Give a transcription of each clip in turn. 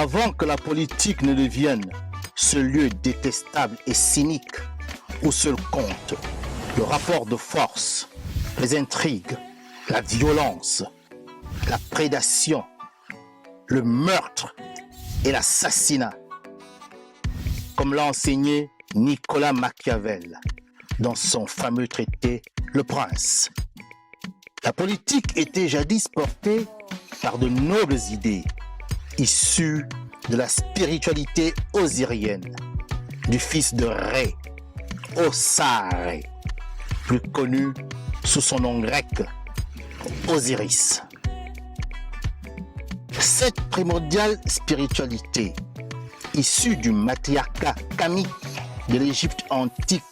Avant que la politique ne devienne ce lieu détestable et cynique où seul compte le rapport de force, les intrigues, la violence, la prédation, le meurtre et l'assassinat, comme l'a enseigné Nicolas Machiavel dans son fameux traité Le Prince. La politique était jadis portée par de nobles idées issues de la spiritualité osirienne, du fils de Ré, Osare, plus connu sous son nom grec, Osiris. Cette primordiale spiritualité, issue du matriarcat kamique de l'Égypte antique,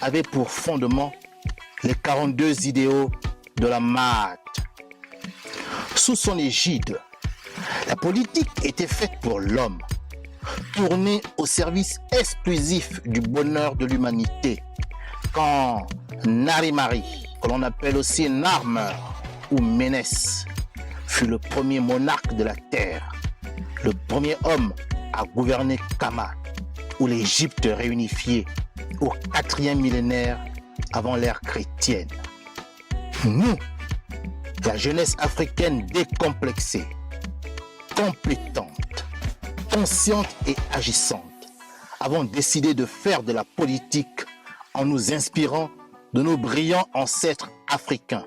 avait pour fondement les 42 idéaux de la Maat. Sous son égide, la politique était faite pour l'homme, tournée au service exclusif du bonheur de l'humanité, quand Narimari, que l'on appelle aussi Narmer ou Ménès, fut le premier monarque de la terre, le premier homme à gouverner Kama, ou l'Égypte réunifiée au 4e millénaire avant l'ère chrétienne. Nous, la jeunesse africaine décomplexée, compétente, consciente et agissante, avons décidé de faire de la politique en nous inspirant de nos brillants ancêtres africains.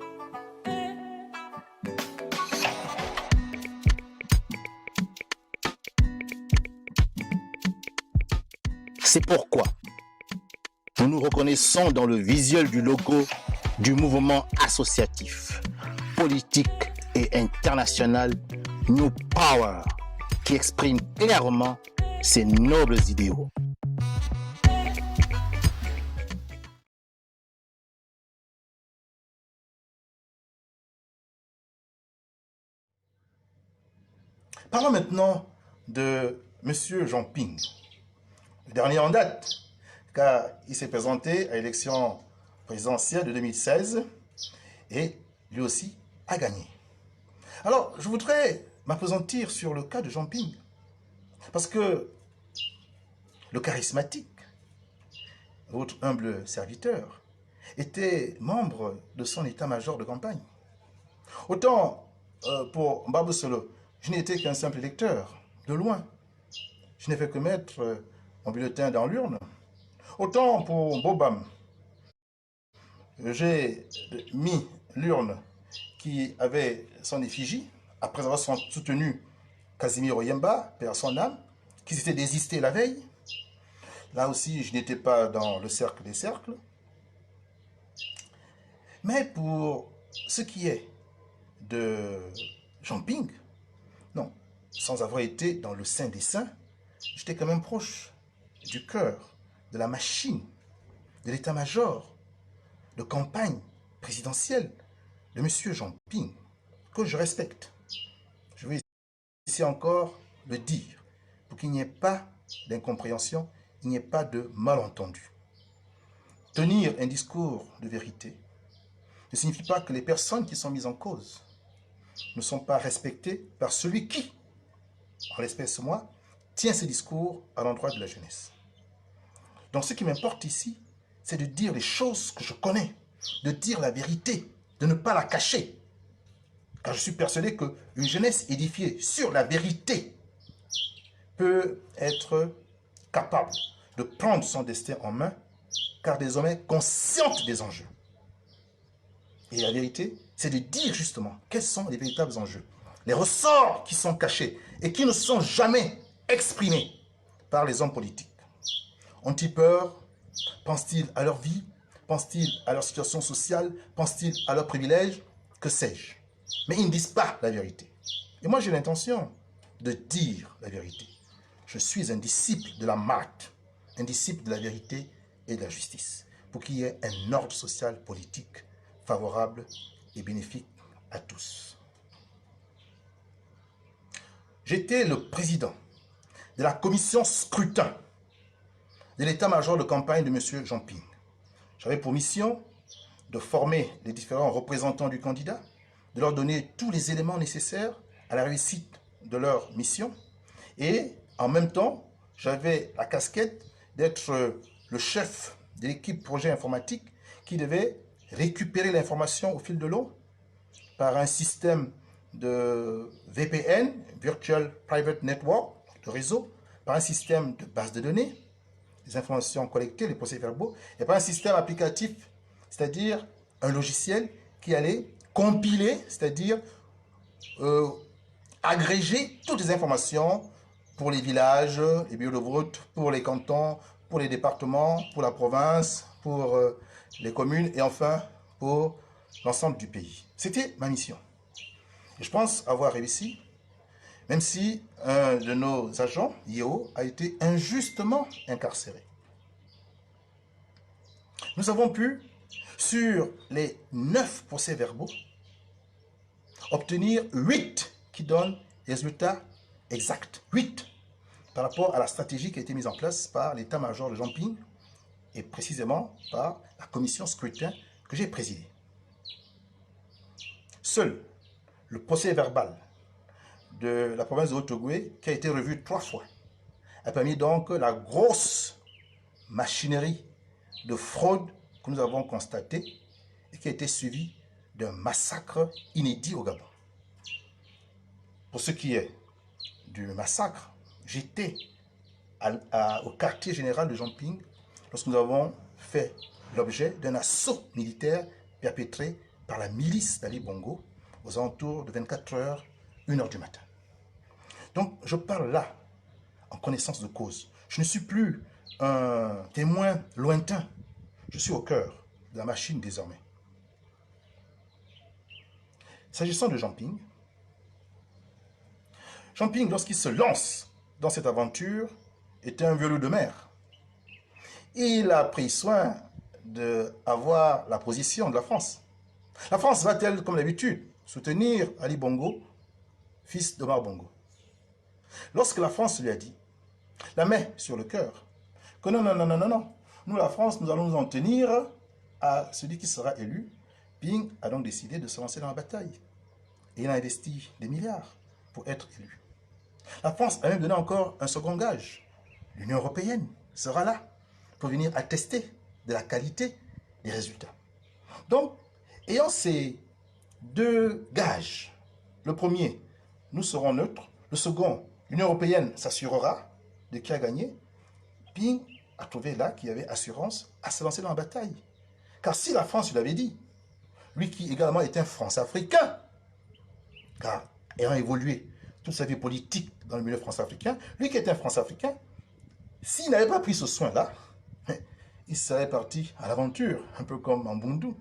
C'est pourquoi nous nous reconnaissons dans le visuel du logo du mouvement associatif, politique et international New Power, qui exprime clairement ces nobles idéaux. Parlons maintenant de M. Jean Ping, le dernier en date, car il s'est présenté à l'élection présidentielle de 2016 et lui aussi a gagné. Alors, je voudrais m'appesantir sur le cas de Jean Ping, parce que le charismatique, votre humble serviteur, était membre de son état-major de campagne. Autant pour Mbabou Solo, je n'étais qu'un simple électeur, de loin. Je n'ai fait que mettre mon bulletin dans l'urne. Autant pour Bobam, j'ai mis l'urne qui avait son effigie, après avoir soutenu Casimir Oyemba, père son âme, qui s'était désisté la veille. Là aussi, je n'étais pas dans le cercle des cercles. Mais pour ce qui est de Jean Ping, non, sans avoir été dans le sein des saints, j'étais quand même proche du cœur, de la machine, de l'état-major, de campagne présidentielle de M. Jean Ping, que je respecte. Je vais ici encore le dire, pour qu'il n'y ait pas d'incompréhension, il n'y ait pas de malentendu. Tenir un discours de vérité ne signifie pas que les personnes qui sont mises en cause ne sont pas respectées par celui qui, en l'espèce moi, tient ce discours à l'endroit de la jeunesse. Donc ce qui m'importe ici, c'est de dire les choses que je connais, de dire la vérité, de ne pas la cacher. Car je suis persuadé qu'une jeunesse édifiée sur la vérité peut être capable de prendre son destin en main, car désormais consciente des enjeux. Et la vérité, c'est de dire justement quels sont les véritables enjeux, les ressorts qui sont cachés et qui ne sont jamais exprimés par les hommes politiques. Ont-ils peur? Pensent-ils à leur vie? Pensent-ils à leur situation sociale? Pensent-ils à leurs privilèges? Que sais-je? Mais ils ne disent pas la vérité. Et moi, j'ai l'intention de dire la vérité. Je suis un disciple de la Maat, un disciple de la vérité et de la justice, pour qu'il y ait un ordre social politique favorable et bénéfique à tous. J'étais le président de la commission scrutin de l'état-major de campagne de M. Jean Ping. J'avais pour mission de former les différents représentants du candidat, de leur donner tous les éléments nécessaires à la réussite de leur mission Et en même temps, j'avais la casquette d'être le chef de l'équipe projet informatique qui devait récupérer l'information au fil de l'eau par un système de VPN, Virtual Private Network, de réseau, par un système de base de données, les informations collectées, les procès-verbaux, et par un système applicatif, c'est-à-dire un logiciel qui allait compiler, c'est-à-dire agréger toutes les informations pour les villages, les bureaux de vote, pour les cantons, pour les départements, pour la province, pour les communes et enfin pour l'ensemble du pays. C'était ma mission. Et je pense avoir réussi, même si un de nos agents, Yeo, a été injustement incarcéré. Nous avons pu, sur les 9 procès-verbaux, obtenir 8 qui donnent les résultats exacts. 8 par rapport à la stratégie qui a été mise en place par l'état-major de Jean-Ping et précisément par la commission scrutin que j'ai présidée. Seul le procès-verbal de la province de Haut-Ogooué, qui a été revu 3 fois, a permis donc la grosse machinerie de fraude que nous avons constatée et qui a été suivie d'un massacre inédit au Gabon. Pour ce qui est du massacre, j'étais au quartier général de Jean-Ping lorsque nous avons fait l'objet d'un assaut militaire perpétré par la milice d'Ali Bongo aux alentours de 24h, 1h du matin. Donc je parle là en connaissance de cause. Je ne suis plus un témoin lointain. Je suis au cœur de la machine désormais. S'agissant de Jean-Ping, Jean-Ping, lorsqu'il se lance dans cette aventure, était un violeux de mer. Il a pris soin d'avoir la position de la France. La France va-t-elle, comme d'habitude, soutenir Ali Bongo, fils d'Omar Bongo? Lorsque la France lui a dit, la main sur le cœur, que non, non, non, non, non, non, nous, la France, nous allons nous en tenir à celui qui sera élu, Ping a donc décidé de se lancer dans la bataille. Et il a investi des milliards pour être élu. La France a même donné encore un second gage. L'Union européenne sera là pour venir attester de la qualité des résultats. Donc, ayant ces 2 gages, le premier, nous serons neutres. Le second, l'Union européenne s'assurera de qui a gagné. Ping a trouvé là qu'il y avait assurance à se lancer dans la bataille. Car si la France lui avait dit, lui qui également est un France-africain, car ayant évolué toute sa vie politique dans le milieu france-africain, lui qui est un France-africain, s'il n'avait pas pris ce soin-là, il serait parti à l'aventure, un peu comme Mbundu,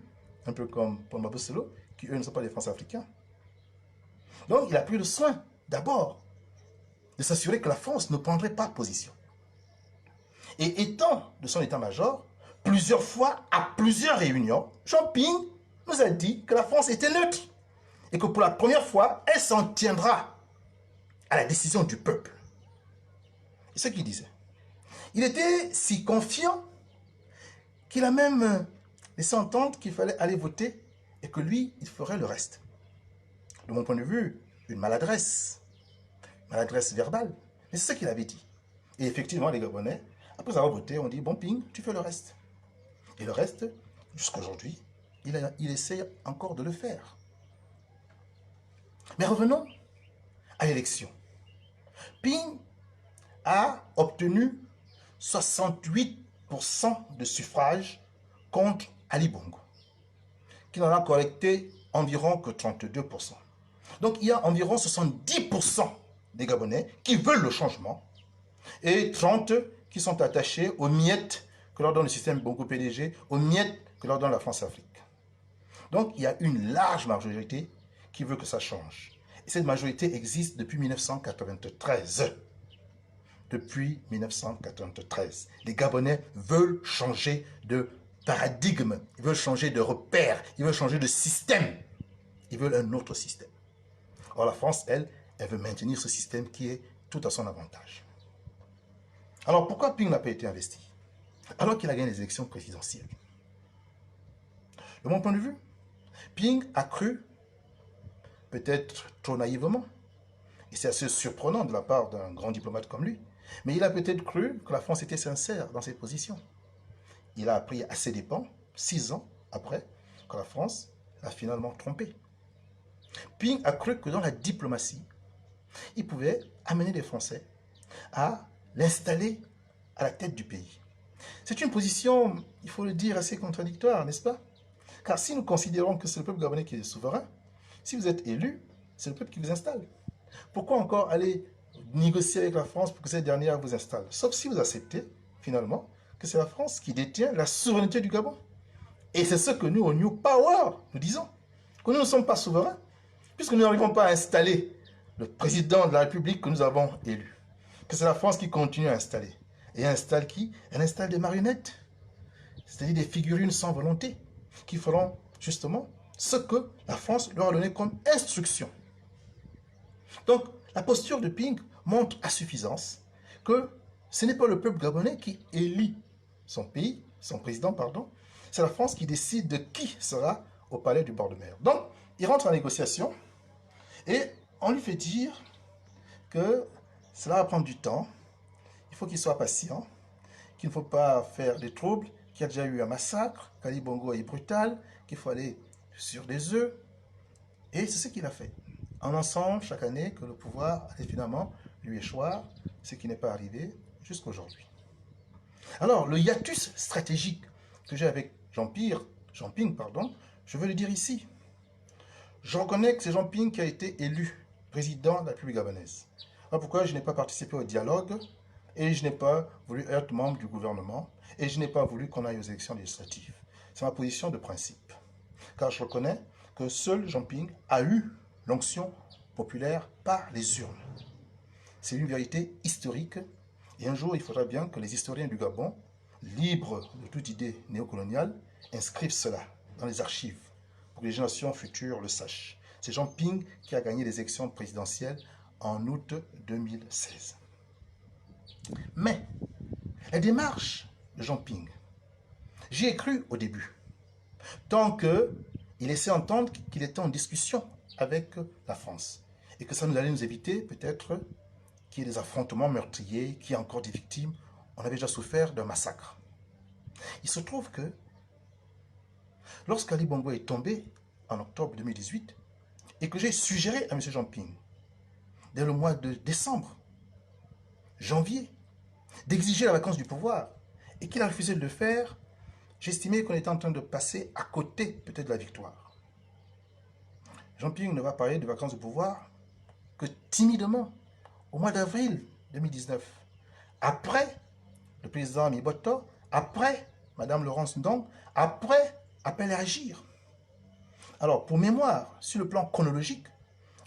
un peu comme Paul Maboselo, qui eux ne sont pas des France-africains. Donc il a pris le soin, d'abord, de s'assurer que la France ne prendrait pas position. Et étant de son état-major, plusieurs fois, à plusieurs réunions, Jean-Ping nous a dit que la France était neutre et que pour la première fois, elle s'en tiendra à la décision du peuple. Et ce qu'il disait. Il était si confiant qu'il a même laissé entendre qu'il fallait aller voter et que lui, il ferait le reste. De mon point de vue, une maladresse verbale. Mais c'est ce qu'il avait dit. Et effectivement, les Gabonais, après avoir voté, on dit, bon Ping, tu fais le reste. Et le reste, jusqu'à aujourd'hui, il essaye encore de le faire. Mais revenons à l'élection. Ping a obtenu 68% de suffrages contre Ali Bongo, qui n'en a collecté environ que 32%. Donc il y a environ 70% des Gabonais qui veulent le changement et 30 qui sont attachés aux miettes que leur donne le système Bongo PDG, aux miettes que leur donne la France-Afrique. Donc il y a une large majorité qui veut que ça change. Et cette majorité existe depuis 1993. Depuis 1993. Les Gabonais veulent changer de paradigme, ils veulent changer de repère, ils veulent changer de système. Ils veulent un autre système. Or la France, elle veut maintenir ce système qui est tout à son avantage. Alors pourquoi Ping n'a pas été investi alors qu'il a gagné les élections présidentielles? De mon point de vue, Ping a cru, peut-être trop naïvement, Et c'est assez surprenant de la part d'un grand diplomate comme lui. Mais il a peut-être cru que la France était sincère dans ses positions. Il a appris à ses dépens, 6 ans après, que la France l'a finalement trompé. Ping a cru que dans la diplomatie, il pouvait amener les Français à l'installer à la tête du pays. C'est une position, il faut le dire, assez contradictoire, n'est-ce pas? Car si nous considérons que c'est le peuple gabonais qui est souverain, si vous êtes élu, c'est le peuple qui vous installe. Pourquoi encore aller négocier avec la France pour que cette dernière vous installe? Sauf si vous acceptez, finalement, que c'est la France qui détient la souveraineté du Gabon. Et c'est ce que nous, au New Power, nous disons. Que nous ne sommes pas souverains, puisque nous n'arrivons pas à installer le président de la République que nous avons élu. Que c'est la France qui continue à installer. Et elle installe qui? Elle installe des marionnettes, c'est-à-dire des figurines sans volonté, qui feront justement ce que la France leur a donné comme instruction. Donc, la posture de Ping montre à suffisance que ce n'est pas le peuple gabonais qui élit son pays, son président, pardon, c'est la France qui décide de qui sera au palais du bord de mer. Donc, il rentre en négociation et on lui fait dire que cela va prendre du temps, il faut qu'il soit patient, qu'il ne faut pas faire des troubles, qu'il y a déjà eu un massacre, qu'Ali Bongo est brutal, qu'il faut aller sur des œufs. Et c'est ce qu'il a fait. En lançant chaque année que le pouvoir allait finalement lui échoir, ce qui n'est pas arrivé jusqu'à aujourd'hui. Alors, le hiatus stratégique que j'ai avec Jean-Ping, je veux le dire ici. Je reconnais que c'est Jean-Ping qui a été élu président de la République gabonaise. Voilà pourquoi je n'ai pas participé au dialogue et je n'ai pas voulu être membre du gouvernement et je n'ai pas voulu qu'on aille aux élections législatives. C'est ma position de principe. Car je reconnais que seul Jean-Ping a eu l'onction populaire par les urnes. C'est une vérité historique et un jour il faudra bien que les historiens du Gabon, libres de toute idée néocoloniale, inscrivent cela dans les archives pour que les générations futures le sachent. C'est Jean-Ping qui a gagné les élections présidentielles en août 2016. Mais la démarche de Jean-Ping, j'y ai cru au début, tant qu'il laissait entendre qu'il était en discussion avec la France et que ça nous allait nous éviter peut-être qu'il y ait des affrontements meurtriers, qu'il y ait encore des victimes. On avait déjà souffert d'un massacre. Il se trouve que lorsqu'Ali Bongo est tombé en octobre 2018 et que j'ai suggéré à M. Jean-Ping dès le mois de décembre, janvier, d'exiger la vacance du pouvoir et qu'il a refusé de le faire, j'estimais qu'on était en train de passer à côté peut-être de la victoire. Jean-Ping ne va parler de vacances de pouvoir que timidement au mois d'avril 2019, après le président Miboto, après Mme Laurence Ndong, après appel à agir. Alors, pour mémoire, sur le plan chronologique,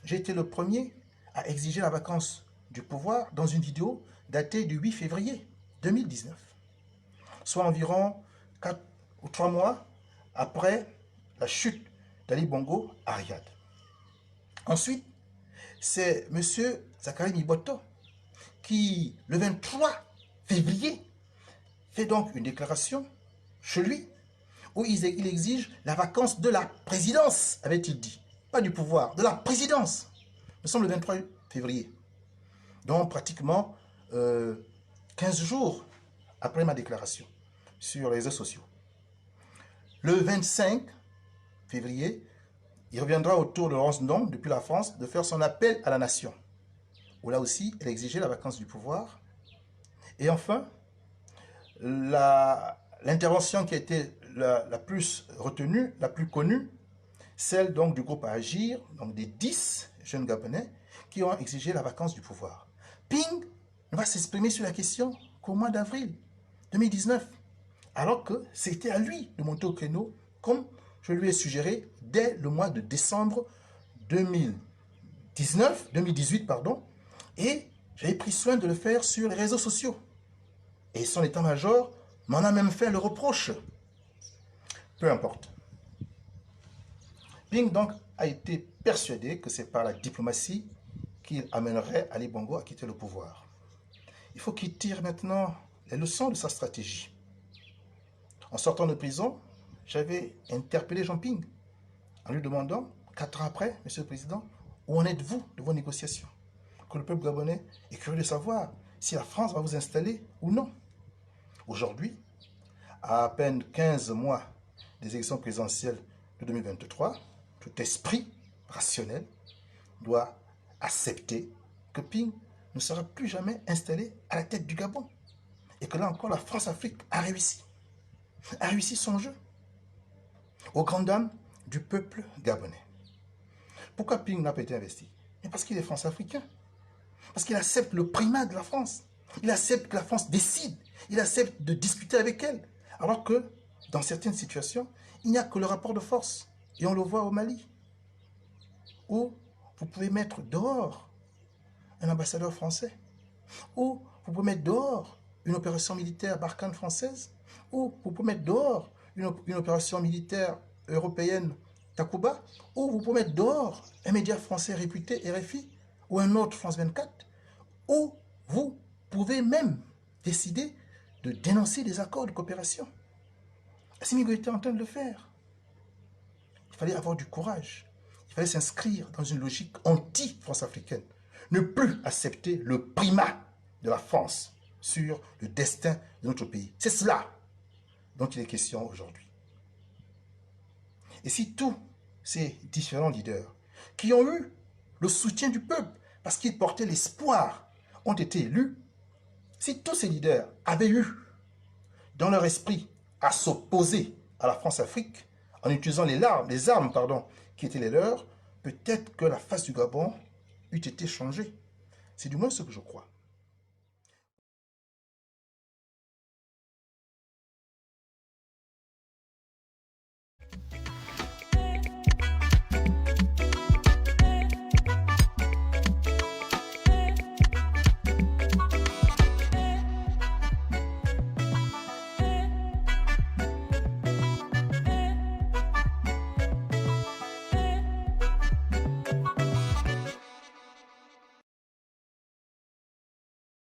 j'ai été le premier à exiger la vacance du pouvoir dans une vidéo datée du 8 février 2019, soit environ 4 ou 3 mois après la chute d'Ali Bongo à Riyad. Ensuite, c'est M. Zakari Miboto qui, le 23 février, fait donc une déclaration chez lui où il exige la vacance de la présidence, avait-il dit. Pas du pouvoir, de la présidence. Nous sommes le 23 février. Donc pratiquement 15 jours après ma déclaration sur les réseaux sociaux. Le 25 février, il reviendra au tour de Laurence Ndong, depuis la France, de faire son appel à la nation, où là aussi, elle exigeait la vacance du pouvoir. Et enfin, l'intervention qui a été la plus retenue, la plus connue, celle donc du groupe Agir, donc des 10 jeunes Gabonais qui ont exigé la vacance du pouvoir. Ping ne va s'exprimer sur la question qu'au mois d'avril 2019, alors que c'était à lui de monter au créneau, comme je lui ai suggéré dès le mois de décembre 2018, et j'avais pris soin de le faire sur les réseaux sociaux. Et son état-major m'en a même fait le reproche. Peu importe. Ping donc a été persuadé que c'est par la diplomatie qu'il amènerait Ali Bongo à quitter le pouvoir. Il faut qu'il tire maintenant les leçons de sa stratégie. En sortant de prison, j'avais interpellé Jean-Ping en lui demandant, 4 ans après, Monsieur le Président, où en êtes-vous de vos négociations? que le peuple gabonais est curieux de savoir si la France va vous installer ou non. Aujourd'hui, à peine 15 mois des élections présidentielles de 2023, tout esprit rationnel doit accepter que Ping ne sera plus jamais installé à la tête du Gabon. Et que là encore, la France-Afrique a réussi son jeu, aux grandes dames du peuple gabonais. Pourquoi Ping n'a pas été investi? Mais parce qu'il est France-africain. Parce qu'il accepte le primat de la France. Il accepte que la France décide. Il accepte de discuter avec elle. Alors que, dans certaines situations, il n'y a que le rapport de force. Et on le voit au Mali, où vous pouvez mettre dehors un ambassadeur français, où vous pouvez mettre dehors une opération militaire Barkhane française, ou vous pouvez mettre dehors une opération militaire européenne Takuba, ou vous pouvez mettre dehors un média français réputé RFI, ou un autre France 24, ou vous pouvez même décider de dénoncer des accords de coopération. Assimi Goïta était en train de le faire. Il fallait avoir du courage. Il fallait s'inscrire dans une logique anti-France africaine. Ne plus accepter le primat de la France sur le destin de notre pays. C'est cela dont il est question aujourd'hui. Et si tous ces différents leaders qui ont eu le soutien du peuple parce qu'ils portaient l'espoir ont été élus, si tous ces leaders avaient eu dans leur esprit à s'opposer à la France-Afrique en utilisant les armes qui étaient les leurs, peut-être que la face du Gabon eût été changée. C'est du moins ce que je crois.